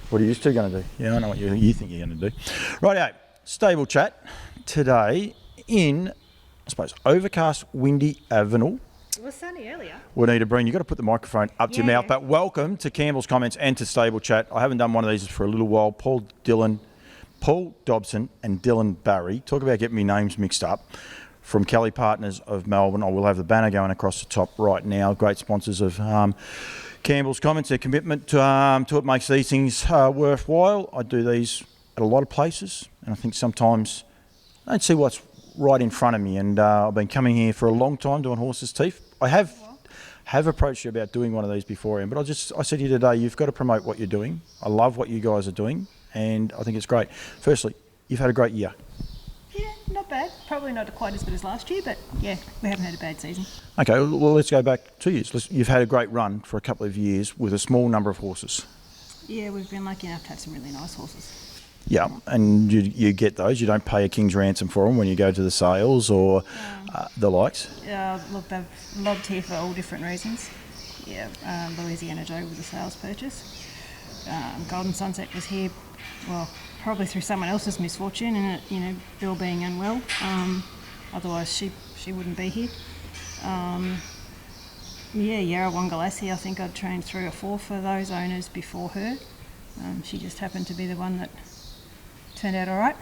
What are you two going to do? Yeah, I know what you think you're going to do. Rightio, stable chat today in, I suppose, overcast, windy Avenel. It was sunny earlier. Juanita Breen, you've got to put the microphone up to your mouth. But welcome to Campbell's Comments and to Stable Chat. I haven't done one of these for a little while. Paul Dobson and Dylan Barry. Talk about getting me names mixed up. From Kelly Partners of Melbourne. I will have the banner going across the top right now. Great sponsors of Campbell's Comments. Their commitment to it makes these things worthwhile. I do these at a lot of places, and I think sometimes I don't see what's right in front of me. And I've been coming here for a long time doing horses' teeth. I have approached you about doing one of these beforehand, but I said to you today, you've got to promote what you're doing. I love what you guys are doing, and I think it's great. Firstly, you've had a great year. Yeah, not bad. Probably not quite as good as last year, but yeah, we haven't had a bad season. Okay, well, let's go back 2 years. You've had a great run for a couple of years with a small number of horses. Yeah, we've been lucky enough to have some really nice horses. Yeah, and you get those. You don't pay a king's ransom for them when you go to the sales or the likes. Look, they've lobbed here for all different reasons. Yeah, Louisiana Joe was a sales purchase. Golden Sunset was here, well, probably through someone else's misfortune and Bill being unwell. Otherwise she wouldn't be here. Yarra Wangalassi, I think I'd trained 3 or 4 for those owners before her. She just happened to be the one that turned out all right.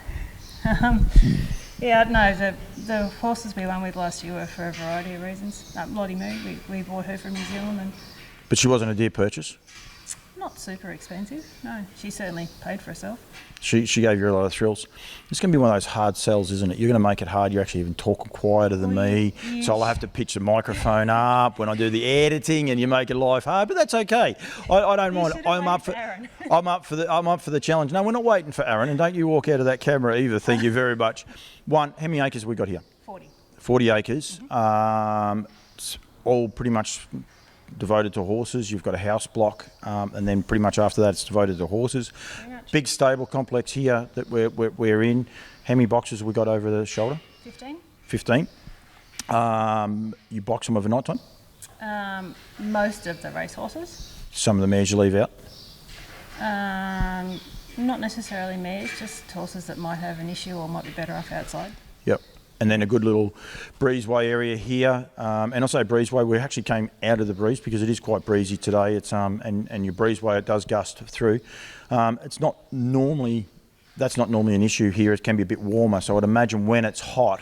The horses we won with last year were for a variety of reasons. Lottie Moo, we bought her from New Zealand. But she wasn't a dear purchase? Not super expensive, no. She certainly paid for herself. She gave you a lot of thrills. It's going to be one of those hard sells, isn't it? You're going to make it hard. You're actually even talking quieter than me. So I'll have to pitch the microphone up when I do the editing, and you make it life hard. But that's okay. I don't mind. I'm up for the challenge. No, we're not waiting for Aaron, and don't you walk out of that camera either. Thank you very much. How many acres have we got here? 40. 40 acres. Mm-hmm. It's all pretty much devoted to horses. You've got a house block, and then pretty much after that it's devoted to horses. Big stable complex here that we're in. How many boxes have we got over the shoulder? 15. 15. You box them overnight time? Most of the race horses. Some of the mares you leave out? Not necessarily mares, just horses that might have an issue or might be better off outside. Yep. And then a good little breezeway area here. And I say breezeway, we actually came out of the breeze because it is quite breezy today. It's and your breezeway, it does gust through. That's not normally an issue here. It can be a bit warmer. So I'd imagine when it's hot,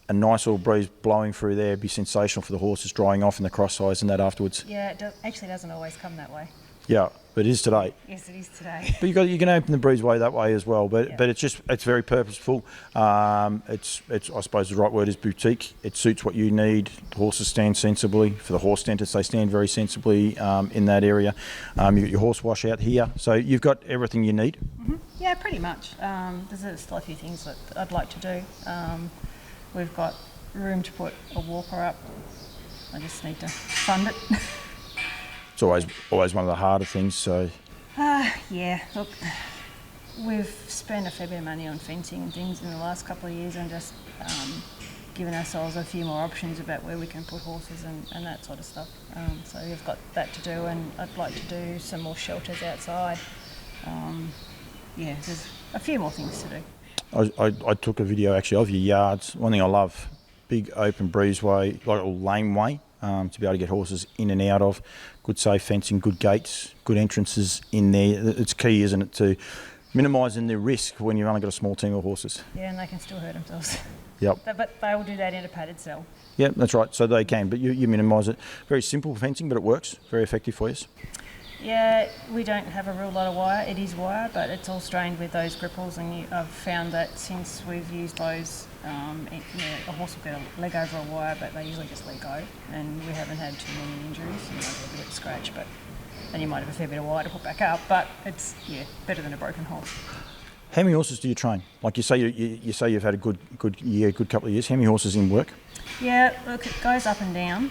a nice little breeze blowing through there would be sensational for the horses drying off in the cross size and that afterwards. Yeah, it actually doesn't always come that way. Yeah, but it is today. Yes, it is today. But you can open the breezeway that way as well. But it's very purposeful. It's I suppose the right word is boutique. It suits what you need. The horses stand sensibly. For the horse dentists, they stand very sensibly in that area. You've got your horse wash out here, so you've got everything you need. Mm-hmm. Yeah, pretty much. There's still a few things that I'd like to do. We've got room to put a walker up. I just need to fund it. It's always one of the harder things. So. Yeah. Look, we've spent a fair bit of money on fencing and things in the last couple of years, and just given ourselves a few more options about where we can put horses and that sort of stuff. So we've got that to do, and I'd like to do some more shelters outside. There's a few more things to do. I took a video actually of your yards. One thing I love, big open breezeway, like a laneway. To be able to get horses in and out of, good safe fencing, good gates, good entrances in there. It's key, isn't it, to minimising the risk when you've only got a small team of horses. Yeah, and they can still hurt themselves. Yep. But they will do that in a padded cell. Yeah, that's right. So they can, but you minimise it. Very simple fencing, but it works. Very effective for you. Yeah, we don't have a real lot of wire. It is wire, but it's all strained with those gripples, and I've found that since we've used those, a horse will get a leg over a wire, but they usually just let go, and we haven't had too many injuries. You might have a bit of scratch, but then you might have a fair bit of wire to put back up, but it's better than a broken horse. How many horses do you train? Like you say, you say you've had a good year, good couple of years. How many horses in work? Yeah, look, it goes up and down.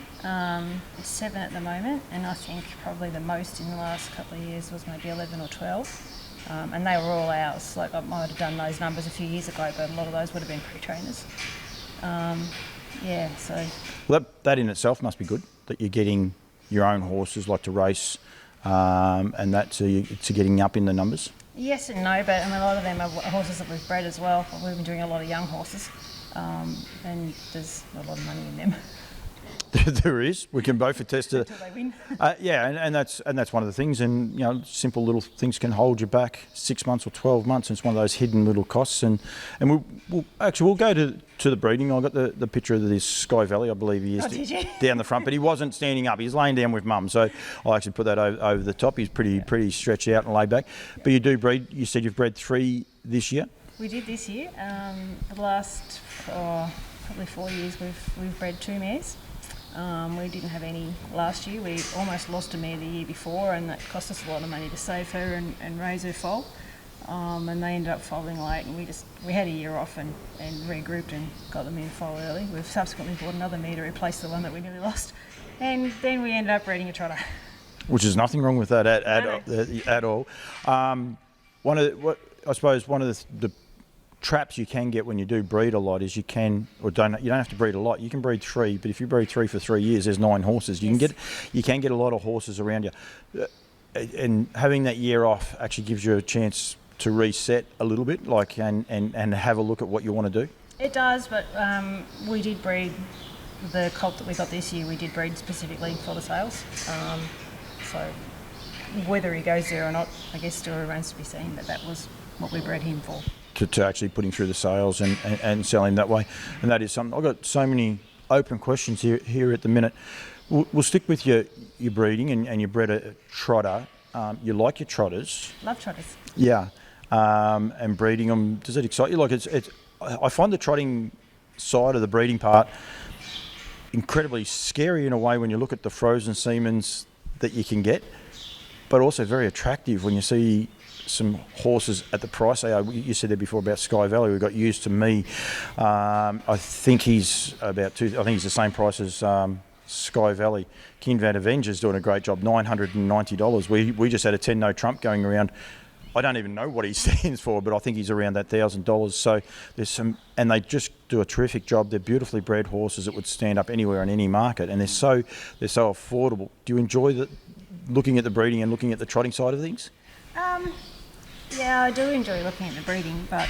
It's 7 at the moment, and I think probably the most in the last couple of years was maybe 11 or 12. And they were all ours. Like I might have done those numbers a few years ago, but a lot of those would have been pre-trainers. So. Well, that in itself must be good, that you're getting your own horses, like to race and that to getting up in the numbers? Yes and no, but I mean, a lot of them are horses that we've bred as well. We've been doing a lot of young horses, and there's a lot of money in them. There is. We can both attest to Until they win. Yeah, and that's one of the things. And simple little things can hold you back 6 months or 12 months. And it's one of those hidden little costs. And we'll go to the breeding. I got the picture of this Sky Valley, I believe he is, Did you? down the front, but he wasn't standing up. He's laying down with mum. So I'll actually put that over the top. He's pretty stretched out and laid back. But you do breed. You said you've bred 3 this year. We did this year. The last probably 4 years we've bred 2 mares. We didn't have any last year. We almost lost a mare the year before, and that cost us a lot of money to save her and raise her foal. And they ended up foaling late, and we had a year off and regrouped and got them in foal early. We've subsequently bought another mare to replace the one that we nearly lost, and then we ended up breeding a trotter. Which is nothing wrong with that at all. One of the traps you can get when you do breed a lot is you don't have to breed a lot. You can breed 3, but if you breed 3 for 3 years, there's 9 horses. You can get a lot of horses around you, and having that year off actually gives you a chance to reset a little bit, and have a look at what you want to do. It does, but we did breed the colt that we got this year. We did breed specifically for the sales. So whether he goes there or not, I guess still remains to be seen. But that was what we bred him for. To actually put him through the sales and sell him that way. And that is something. I've got so many open questions here at the minute. We'll stick with your breeding, and you bred a trotter. You like your trotters. Love trotters. Yeah. And breeding them, does it excite you? I find the trotting side of the breeding part incredibly scary in a way when you look at the frozen semens that you can get, but also very attractive when you see some horses at the price they are. You said there before about Sky Valley. We got used to me. I think he's the same price as Sky Valley. King Van Avenger's doing a great job. $990. We just had a 10 no trump going around. I don't even know what he stands for, but I think he's around that $1,000. So there's some, and they just do a terrific job. They're beautifully bred horses that would stand up anywhere in any market, and they're so affordable. Do you enjoy looking at the breeding and looking at the trotting side of things? Yeah, I do enjoy looking at the breeding, but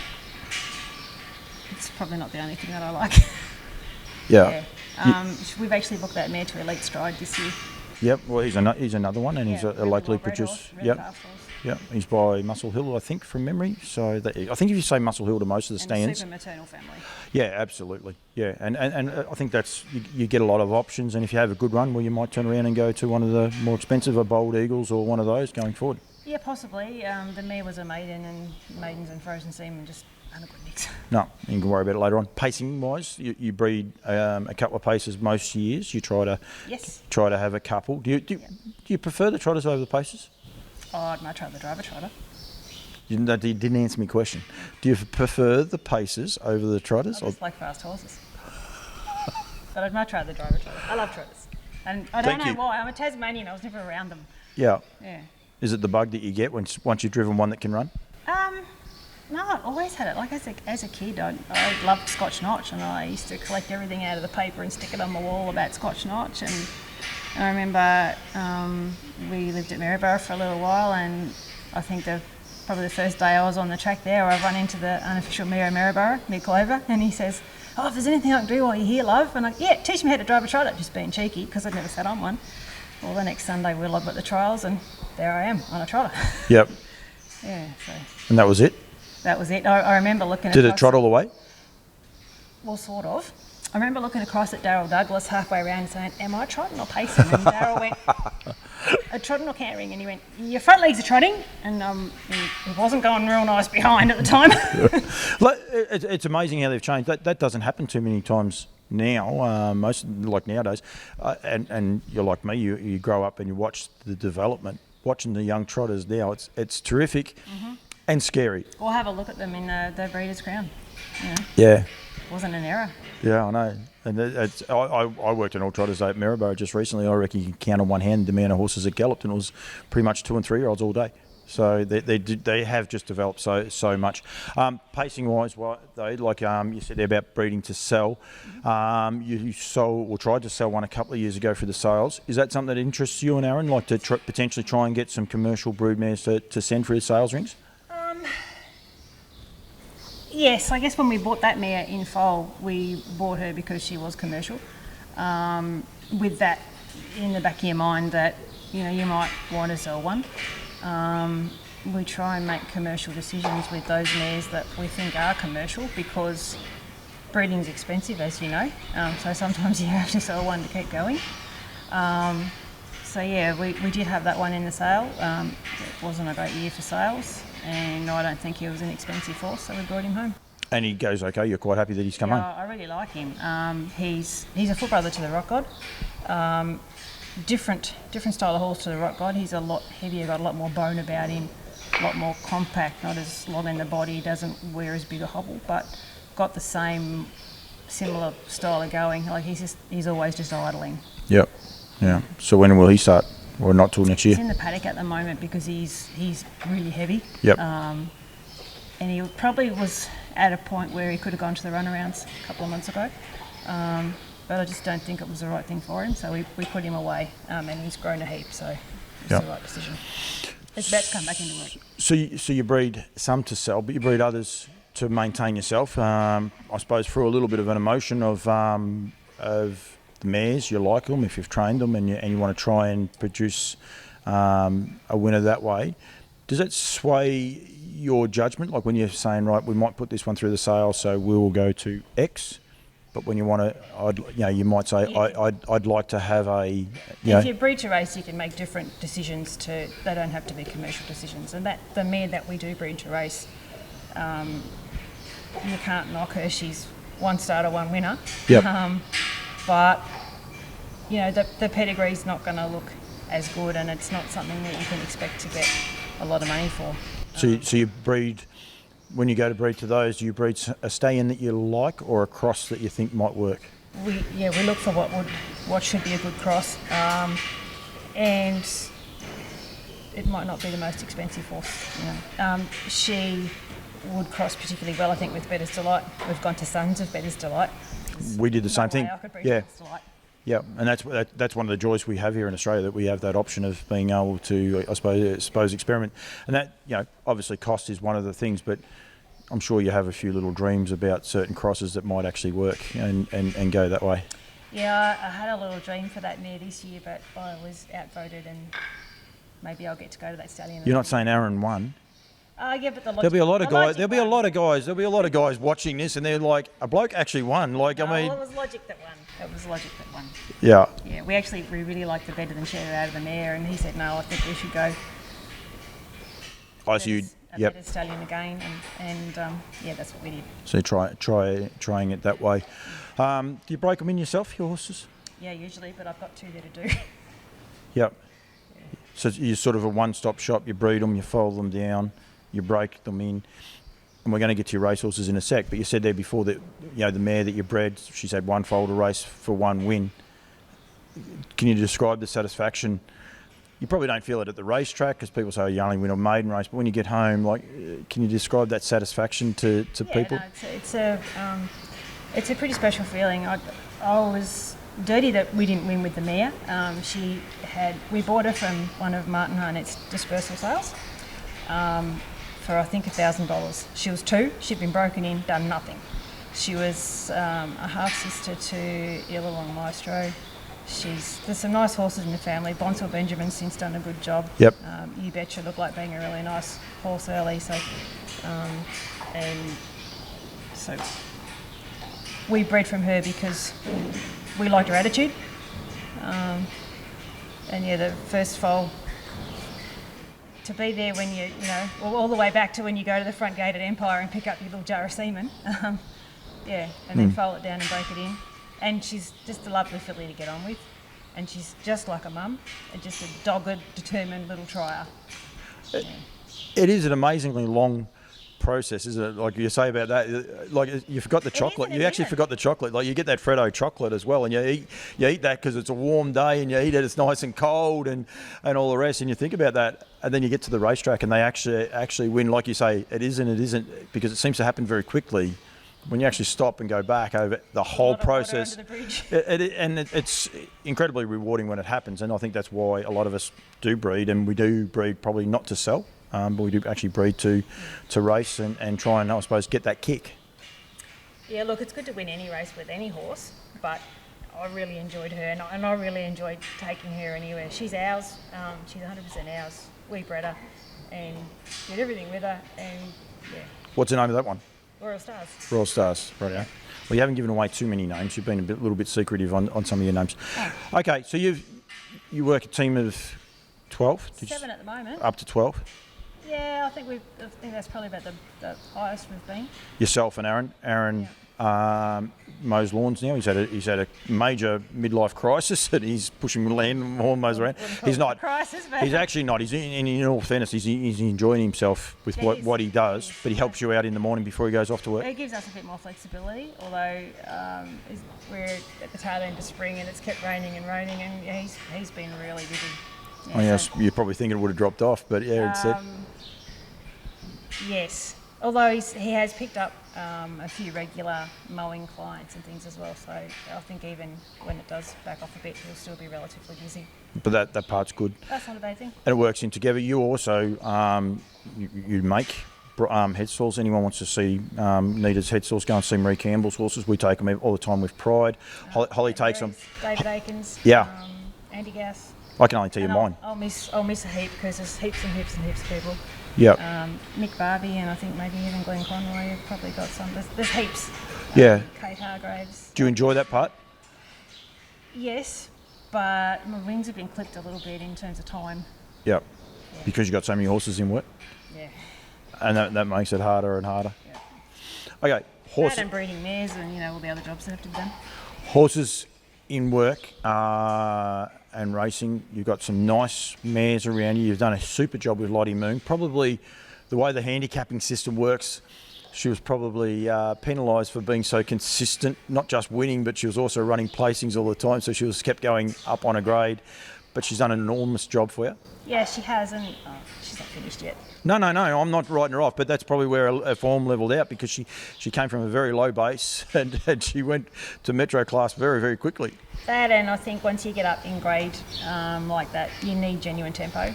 it's probably not the only thing that I like. Yeah. We've actually booked that mare to Elite Stride this year. Yep. Well, he's another one, and he's a locally produced. Yep. Yep. He's by Muscle Hill, I think, from memory. So I think if you say Muscle Hill to most of the stands. Super maternal family. Yeah, absolutely. Yeah, and I think that's you get a lot of options, and if you have a good run, well, you might turn around and go to one of the more expensive, a Bold Eagles or one of those going forward. Yeah, possibly. The mare was a maiden, and maidens and frozen semen just aren't a good mix. No, you can worry about it later on. Pacing-wise, you breed a couple of paces most years. You try to have a couple. Do you prefer the trotters over the paces? Oh, I'd much rather drive a trotter. You didn't answer my question. Do you prefer the paces over the trotters? I just like fast horses. But I'd much rather drive a trotter. I love trotters. And I don't know why. I'm a Tasmanian. I was never around them. Yeah. Yeah. Is it the bug that you get once you've driven one that can run? No, I've always had it. Like as a kid, I loved Scotch Notch, and I used to collect everything out of the paper and stick it on the wall about Scotch Notch. And I remember we lived at Maryborough for a little while, and I think probably the first day I was on the track there, I run into the unofficial Mayor of Maryborough, Mick Clover, and he says, "Oh, if there's anything I can do while you're here, love," and teach me how to drive a trotter, just being cheeky because I'd never sat on one. Well, the next Sunday we logged at the trials, and there I am on a trotter. Yep. Yeah. So. And that was it? That was it. I remember looking at. Did it trot all the way? Well, sort of. I remember looking across at Daryl Douglas halfway around and saying, "Am I trotting or pacing?" And Daryl went, "A trotting or cantering?" And he went, "Your front legs are trotting." And he wasn't going real nice behind at the time. It's amazing how they've changed. That doesn't happen too many times now. Most like nowadays, and you're like me. You grow up and you watch the development. Watching the young trotters now, it's terrific and scary. Or have a look at them in the Breeders' Crown. Yeah. It wasn't an error. Yeah, I know. And I worked in all trotters at Maryborough just recently. I reckon you can count on one hand the amount of horses that galloped, and it was pretty much 2 and 3 year olds all day. So they have just developed so much. Pacing wise, though, like you said there about breeding to sell, you sold or tried to sell one a couple of years ago for the sales. Is that something that interests you and Aaron, like to potentially try and get some commercial broodmares to send for his sales rings? Yes, I guess when we bought that mare in foal, we bought her because she was commercial. With that in the back of your mind that, you know, you might want to sell one. We try and make commercial decisions with those mares that we think are commercial because breeding is expensive, as you know. So sometimes you have to sell one to keep going. So yeah, we did have that one in the sale. It wasn't a great year for sales, and I don't think he was an expensive horse, so we brought him home. And he goes okay. You're quite happy that he's come home. I really like him. He's a full brother to the Rock God. Different style of horse to the Rock God. He's a lot heavier, got a lot more bone about him, a lot more compact, not as long in the body, doesn't wear as big a hobble, but got the same similar style of going. Like he's always just idling. Yep. Yeah. So when will he start? Or not till next year? He's in the paddock at the moment because he's really heavy. Yep. And he probably was at a point where he could have gone to the runarounds a couple of months ago. But I just don't think it was the right thing for him, so we put him away, and he's grown a heap, so it's the right decision. It's about to come back into work. So you breed some to sell, but you breed others to maintain yourself. I suppose through a little bit of an emotion of the mares, you like them if you've trained them, and you want to try and produce a winner that way. Does that sway your judgment? Like when you're saying, right, we might put this one through the sale, so we will go to X. But when you want to, you might say, I'd like to have a. If you breed to race, you can make different decisions. They don't have to be commercial decisions. And the mare that we do breed to race, you can't knock her. She's one starter, one winner. Yep. But you know the pedigree's not going to look as good, and it's not something that you can expect to get a lot of money for. So you breed. When you go to breed to those, do you breed a stay-in that you like or a cross that you think might work? We look for what should be a good cross, and it might not be the most expensive horse. You know, she would cross particularly well, I think, with Bettor's Delight. We've gone to Sons of Bettor's Delight. We did the same thing. Yeah. Yeah, and that's one of the joys we have here in Australia, that we have that option of being able to, I suppose, experiment. And that, obviously cost is one of the things, but I'm sure you have a few little dreams about certain crosses that might actually work and go that way. Yeah, I had a little dream for that mare this year, but I was outvoted, and maybe I'll get to go to that stallion. You're not saying Aaron won? Yeah, but there'll be a lot of guys watching this, and they're like, a bloke actually won. Like, it was Logic that won. Yeah. Yeah, we really liked the Better Than Cheddar out of the mare, and he said, no, I think we should go. Better stallion again, and that's what we did. So trying it that way. Do you break them in yourself, your horses? Yeah, usually, but I've got two there to do. Yep. Yeah. So you're sort of a one-stop shop. You breed them, you fold them down, you break them in. And we're going to get to your racehorses in a sec, but you said there before that, the mare that you bred, she's had one foaled race for one win. Can you describe the satisfaction? You probably don't feel it at the racetrack because people say, you only win a maiden race, but when you get home, can you describe that satisfaction to people? No, it's a pretty special feeling. I was dirty that we didn't win with the mare. We bought her from one of Martin Harnett's dispersal sales. For I think $1,000. She was 2. She'd been broken in, done nothing. She was a half sister to Illawong Maestro. There's some nice horses in the family. Bonsall Benjamin's since done a good job. Yep. You Betcha looked like being a really nice horse early. So we bred from her because we liked her attitude. The first foal. To be there when all the way back to when you go to the front gate at Empire and pick up your little jar of semen, and then fold it down and break it in. And she's just a lovely filly to get on with, and she's just like a mum, and just a dogged, determined little trier. It is an amazingly long process, isn't it? Like you say about that, like you forgot the chocolate. and You it actually isn't. forgot the chocolate. Like you get that Freddo chocolate as well, and you eat that because it's a warm day, and you eat it. It's nice and cold, and all the rest. And you think about that, and then you get to the racetrack, and they actually win. Like you say, it isn't because it seems to happen very quickly. When you actually stop and go back over the whole lot of water process, under the bridge. it's incredibly rewarding when it happens, and I think that's why a lot of us do breed, and we do breed probably not to sell, but we do actually breed to race and try and, I suppose, get that kick. Yeah, look, it's good to win any race with any horse, but I really enjoyed her, and I really enjoyed taking her anywhere. She's ours. She's 100% ours. We bred her and did everything with her, and yeah, What's the name of that one? Royal Stars. Royal Stars, right? Yeah. Well, you haven't given away too many names. You've been a little bit secretive on some of your names. Oh. Okay, so you work a team of 12? 7 at the moment. Up to 12? Yeah, I think that's probably about the highest we've been. Yourself and Aaron. Aaron mows lawns now. He's had a major midlife crisis, and he's pushing lawn mows around. He's not. Crisis, but He's actually not. He's in all fairness, he's enjoying himself with what he does. But he helps you out in the morning before he goes off to work. it gives us a bit more flexibility, although we're at the tail end of spring and it's kept raining, and yeah, he's been really busy. Yeah, Oh yes, you're probably thinking it would have dropped off, but yeah, it's it. Yes, although he has picked up a few regular mowing clients and things as well, so I think even when it does back off a bit, he'll still be relatively busy. But that part's good, That's not a bad thing. and it works in together. You also you make head stalls. Anyone wants to see Nita's head stalls, go and see Marie Campbell's horses. We take them all the time with pride. Holly takes them. David Aikens. Yeah. Andy Gass. I can only tell you And mine. I'll miss a heap because there's heaps and heaps and heaps of people. Yeah. Nick Barbie and I think maybe even Glenn Conroy have probably got some. There's heaps. Yeah. Kate Hargraves. Do you enjoy that part? Yes, but my wings have been clipped a little bit in terms of time. Yeah. Because you've got so many horses in work, Yeah. and that makes it harder and harder. Yeah. Okay, That and breeding mares and all the other jobs that have to be done. horses in work and racing. You've got some nice mares around you. You've done a super job with Lottie Moon. Probably the way the handicapping system works, she was probably penalised for being so consistent, not just winning, but she was also running placings all the time, so she was kept going up on a grade. But she's done an enormous job for you. Yeah, she has, and she's not finished yet. No, I'm not writing her off, but that's probably where her form levelled out, because she came from a very low base and she went to Metro class very, very quickly. That, and I think once you get up in grade like that, you need genuine tempo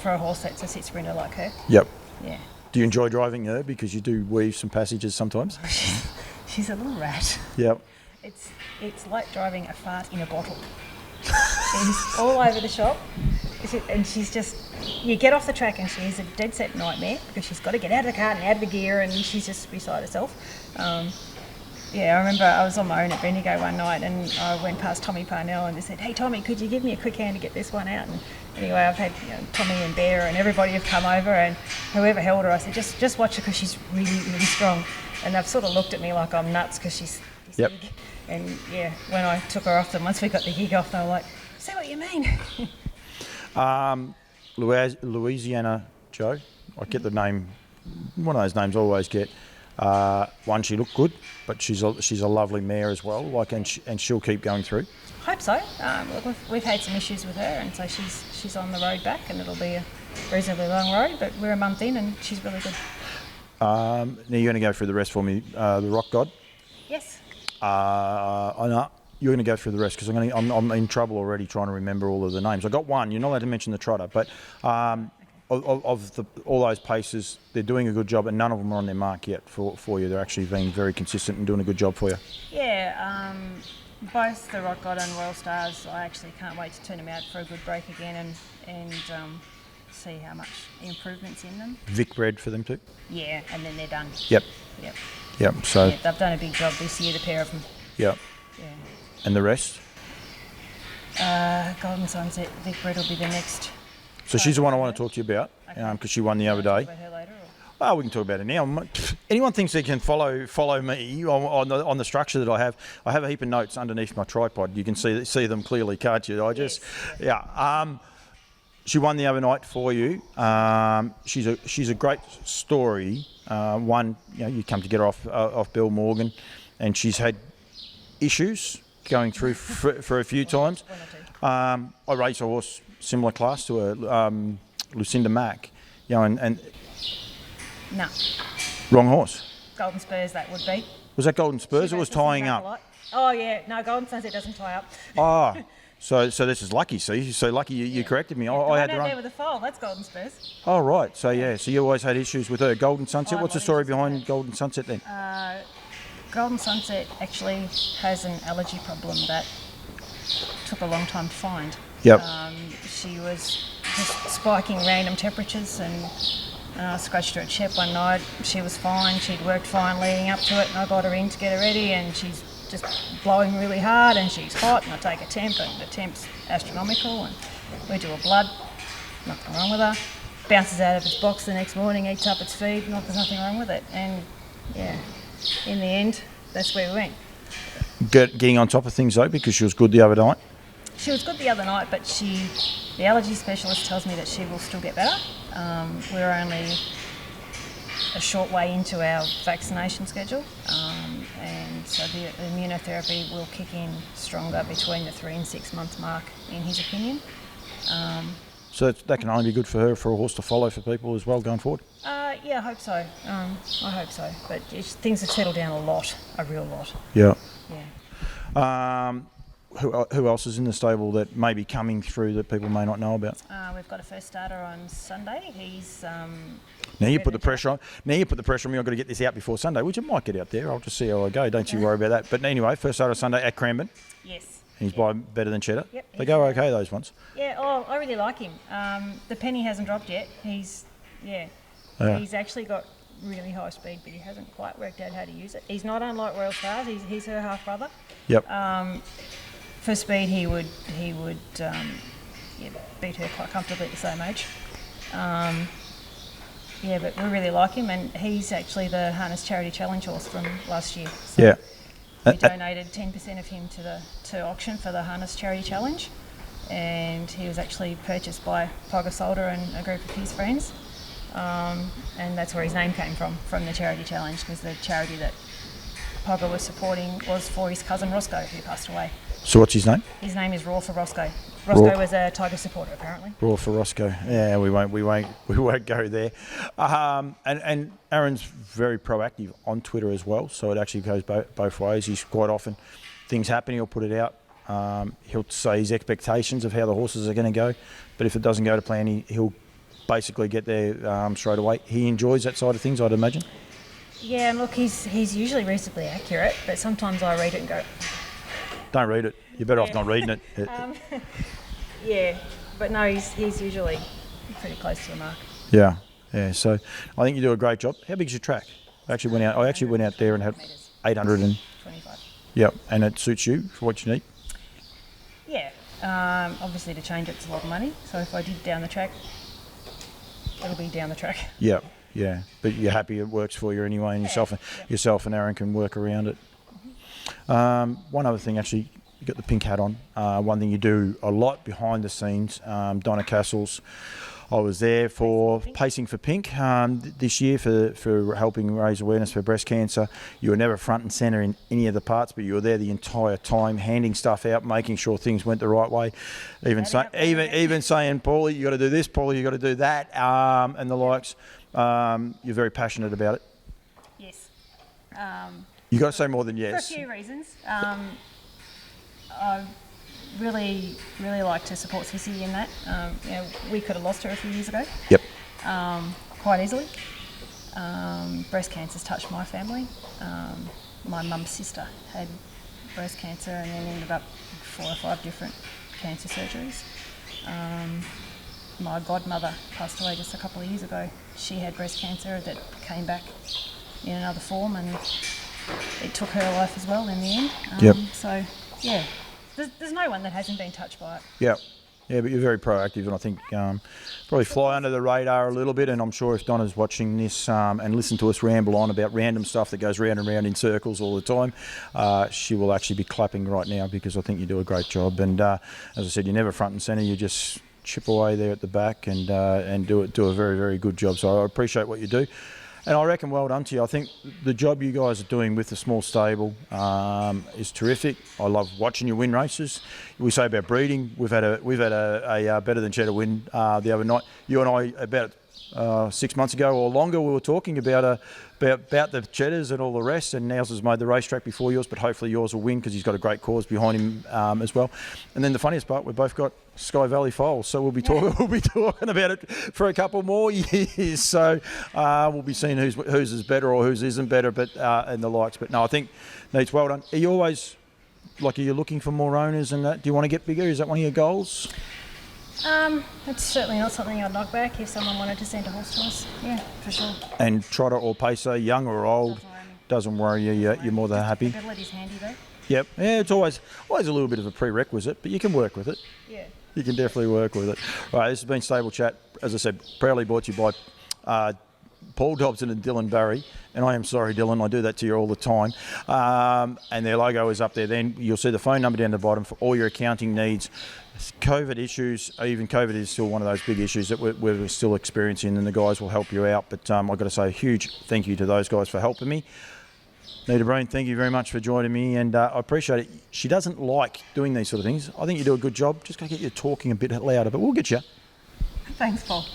for a horse that's a sit sprinter like her. Yep. Yeah. Do you enjoy driving her, because you do weave some passages sometimes? She's a little rat. Yep. It's like driving a fart in a bottle. She's all over the shop, and she's just, you get off the track and she's a dead set nightmare because she's got to get out of the cart and out of the gear, and she's just beside herself. Yeah, I remember I was on my own at Bendigo one night and I went past Tommy Parnell and they said, "Hey Tommy, could you give me a quick hand to get this one out?" And anyway, I've had Tommy and Bear and everybody have come over, and whoever held her, I said, just watch her because she's really, really strong. And they've sort of looked at me like I'm nuts because she's this Yep. big. And yeah, when I took her off them, once we got the gig off, they were like, "Say what you mean." Louisiana Joe, I get the name, one of those names I always get. One, she looked good, but she's a lovely mare as well. And she'll keep going through. Hope so. Look, we've had some issues with her, and so she's on the road back, and it'll be a reasonably long road, but we're a month in, and she's really good. Now you're going to go through the rest for me. The Rock God. Yes. I know you're going to go through the rest because I'm in trouble already trying to remember all of the names. I got one. You're not allowed to mention the trotter, but all those paces, they're doing a good job, and none of them are on their mark yet for you. They're actually being very consistent and doing a good job for you. Yeah. Both the Rock God and Royal Stars, I actually can't wait to turn them out for a good break again and see how much improvement's in them. Vic bred for them too. Yeah, and then they're done. Yep. So. Yeah, they've done a big job this year, the pair of them. Yep. Yeah. And the rest. Golden Sunset, Vic Bred will be the next. So she's the one I want to talk to you about because she won the other day. About her later, or? Well, we can talk about it now. Anyone thinks they can follow me on the structure that I have a heap of notes underneath my tripod. You can see them clearly, can't you? she won the other night for you. She's a great story. One, you come to get her off Bill Morgan, and she's had issues going through for a few times. I race a horse similar class to her, Lucinda Mack, and No. wrong horse. Golden Spurs, that would be. Was that Golden Spurs? It was tying up. Oh, yeah. No, Golden Sunset doesn't tie up. Ah, so this is lucky. See, so lucky you corrected me. I had the there wrong. with the foal. That's Golden Spurs. Oh right. So so you always had issues with her. Golden Sunset. I What's the had story issues with behind Golden Sunset then? Golden Sunset actually has an allergy problem that took a long time to find. Yep. She was just spiking random temperatures, and I scratched her at Shep one night. She was fine. She'd worked fine leading up to it, and I got her in to get her ready, and she's just blowing really hard, and she's hot, and I take a temp, and the temp's astronomical, and we do a blood, nothing wrong with her. Bounces out of its box the next morning, eats up its feed, there's nothing wrong with it, and yeah, in the end, that's where we went. Getting on top of things though, because she was good the other night. She was good the other night, but the allergy specialist tells me that she will still get better. We're only a short way into our vaccination schedule, and so the immunotherapy will kick in stronger between the 3 and 6 month mark, in his opinion. So that can only be good for her, for a horse to follow for people as well going forward. Yeah, I hope so. I hope so. But things have settled down a real lot. Yeah. Yeah. Who else is in the stable that may be coming through that people may not know about? We've got a first starter on Sunday. He's now you put the pressure on. Now you put the pressure on me. I've got to get this out before Sunday, which it might get out there. I'll just see how I go. Don't you worry about that. But anyway, first starter Sunday at Cranbourne. Yes. And he's by better than Cheddar. Yep, They go okay, those ones. Yeah. Oh, I really like him. The penny hasn't dropped yet. He's actually got really high speed, but he hasn't quite worked out how to use it. He's not unlike Royal Stars. He's her half brother. Yep. For speed, he would beat her quite comfortably at the same age. But we really like him, and he's actually the Harness Charity Challenge horse from last year. So Yeah. we donated 10% of him to auction for the Harness Charity Challenge, and he was actually purchased by Pogger Solder and a group of his friends, and that's where his name came from the Charity Challenge, because the charity that Pogger was supporting was for his cousin Roscoe, who passed away. So what's his name? His name is Raw for Roscoe. Roscoe was a Tiger supporter, apparently. Raw for Roscoe. Yeah, we won't go there. And Aaron's very proactive on Twitter as well, so it actually goes both ways. He's quite often, things happen, he'll put it out. He'll say his expectations of how the horses are going to go, but if it doesn't go to plan, he'll basically get there straight away. He enjoys that side of things, I'd imagine. Yeah, and look, he's usually reasonably accurate, but sometimes I read it and go, don't read it. You're better off not reading it. Yeah, but no, he's usually pretty close to the mark. Yeah. So I think you do a great job. How big's your track? I actually went out there and had 825. Yep, and it suits you for what you need. Yeah. Obviously, to change it's a lot of money. So if I did down the track, it'll be down the track. Yeah. But you're happy it works for you anyway, and yourself and Aaron can work around it. One other thing, actually, you got the pink hat on. One thing you do a lot behind the scenes, Donna Castles. I was there for Pacing for Pink this year for helping raise awareness for breast cancer. You were never front and centre in any of the parts, but you were there the entire time, handing stuff out, making sure things went the right way. Even saying, Paulie, you got to do this, Paulie, you got to do that, and the likes. You're very passionate about it. Yes. You got to say more than yes. For a few reasons. I really like to support Sissy in that. We could have lost her a few years ago. Yep. Quite easily. Breast cancer's touched my family. My mum's sister had breast cancer and then ended up 4 or 5 different cancer surgeries. My godmother passed away just a couple of years ago. She had breast cancer that came back in another form, and it took her life as well in the end. Yep. So, yeah, there's no one that hasn't been touched by it. Yep. Yeah, but you're very proactive, and I think probably fly under the radar a little bit. And I'm sure if Donna's watching this and listen to us ramble on about random stuff that goes round and round in circles all the time, she will actually be clapping right now, because I think you do a great job. And as I said, you're never front and centre. You just chip away there at the back and do a very, very good job. So I appreciate what you do. And I reckon well done to you. I think the job you guys are doing with the small stable is terrific. I love watching you win races. We say about breeding. We've had a better than cheddar win the other night. You and I about 6 months ago or longer, we were talking about the cheddars and all the rest. And Nels has made the racetrack before yours, but hopefully yours will win because he's got a great cause behind him as well. And then the funniest part, we've both got Sky Valley foals, so we'll be talking about it for a couple more years. So we'll be seeing whose is better or whose isn't better, but and the likes. But no, I think Neats, well done. Are you always are you looking for more owners and that? Do you want to get bigger? Is that one of your goals? It's certainly not something I'd knock back if someone wanted to send a horse to us. Yeah, for sure. And trotter or pacer, young or old, doesn't worry you. You're more than happy. The ability's handy though. Yep. Yeah, it's always a little bit of a prerequisite, but you can work with it. Yeah. You can definitely work with it. All right, this has been Stable Chat. As I said, proudly brought to you by Paul Dobson and Dylan Barry. And I am sorry, Dylan, I do that to you all the time. And their logo is up there. Then you'll see the phone number down the bottom for all your accounting needs. COVID issues, even COVID is still one of those big issues that we're still experiencing, and the guys will help you out. But I've got to say a huge thank you to those guys for helping me. Juanita Breen, thank you very much for joining me, and I appreciate it. She doesn't like doing these sort of things. I think you do a good job. Just got to get you talking a bit louder, but we'll get you. Thanks, Paul.